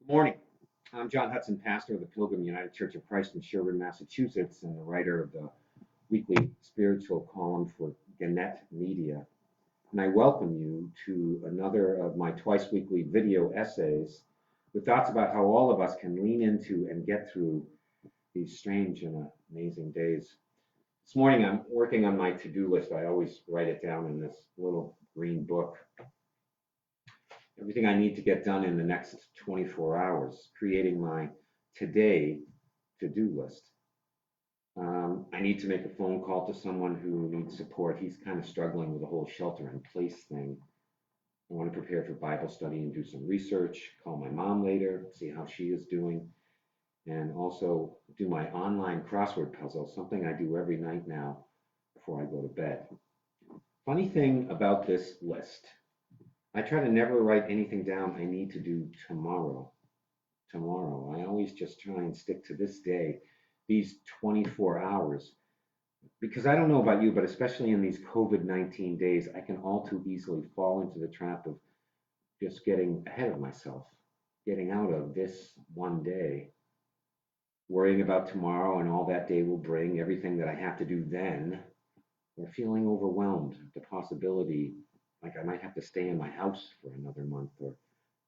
Good morning. I'm John Hudson, pastor of the Pilgrim United Church of Christ in Sherwood, Massachusetts, and the writer of the weekly spiritual column for Gannett Media. And I welcome you to another of my twice weekly video essays with thoughts about how all of us can lean into and get through these strange and amazing days. This morning, I'm working on my to-do list. I always write it down in this little green book. Everything I need to get done in the next 24 hours, creating my today to-do list. I need to make a phone call to someone who needs support. He's kind of struggling with the whole shelter in place thing. I want to prepare for Bible study and do some research, call my mom later, see how she is doing, and also do my online crossword puzzle, something I do every night now before I go to bed. Funny thing about this list, I try to never write anything down I need to do tomorrow. I always just try and stick to this day, these 24 hours. Because I don't know about you, but especially in these COVID-19 days, I can all too easily fall into the trap of just getting ahead of myself, getting out of this one day, worrying about tomorrow and all that day will bring, everything that I have to do then, or feeling overwhelmed, the possibility like I might have to stay in my house for another month or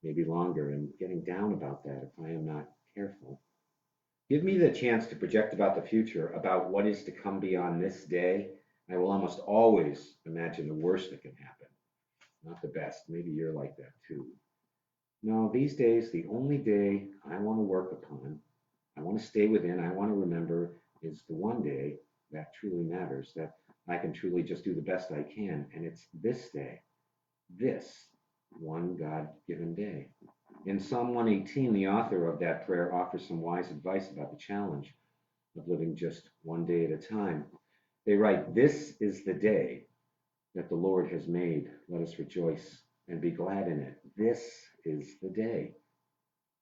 maybe longer, and getting down about that if I am not careful. Give me the chance to project about the future, about what is to come beyond this day. I will almost always imagine the worst that can happen, not the best. Maybe you're like that too. No, these days, the only day I want to work upon, I want to stay within, I want to remember is the one day that truly matters, that I can truly just do the best I can. And it's this day, this one God-given day. In Psalm 118, the author of that prayer offers some wise advice about the challenge of living just one day at a time. They write, "This is the day that the Lord has made. Let us rejoice and be glad in it." This is the day.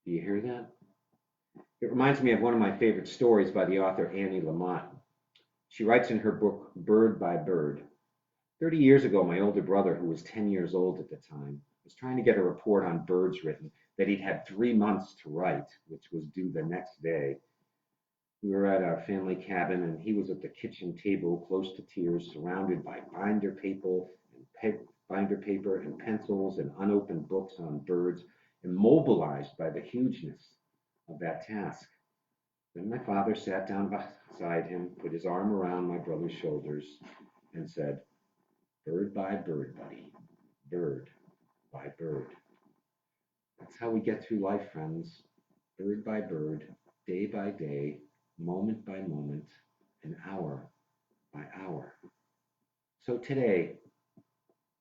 Do you hear that? It reminds me of one of my favorite stories by the author Annie Lamott. She writes in her book, Bird by Bird. 30 years ago, my older brother, who was 10 years old at the time, was trying to get a report on birds written that he'd had 3 months to write, which was due the next day. We were at our family cabin, and he was at the kitchen table, close to tears, surrounded by binder paper and pencils and unopened books on birds, immobilized by the hugeness of that task. Then my father sat down beside him, put his arm around my brother's shoulders, and said, "Bird by bird, buddy, bird by bird." That's how we get through life, friends. Bird by bird, day by day, moment by moment, and hour by hour. So today,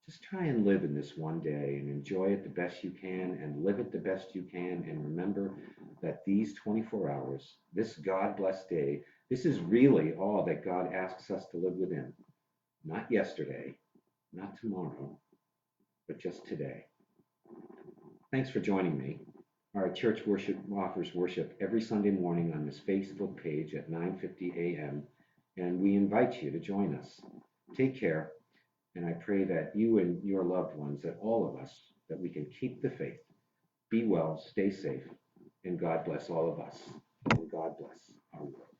just try and live in this one day and enjoy it the best you can and live it the best you can. And remember that these 24 hours, this God-blessed day, this is really all that God asks us to live within. Not yesterday, not tomorrow, but just today. Thanks for joining me. Our church worship offers worship every Sunday morning on this Facebook page at 9:50 a.m., and we invite you to join us. Take care, and I pray that you and your loved ones, that all of us, that we can keep the faith, be well, stay safe, and God bless all of us, and God bless our world.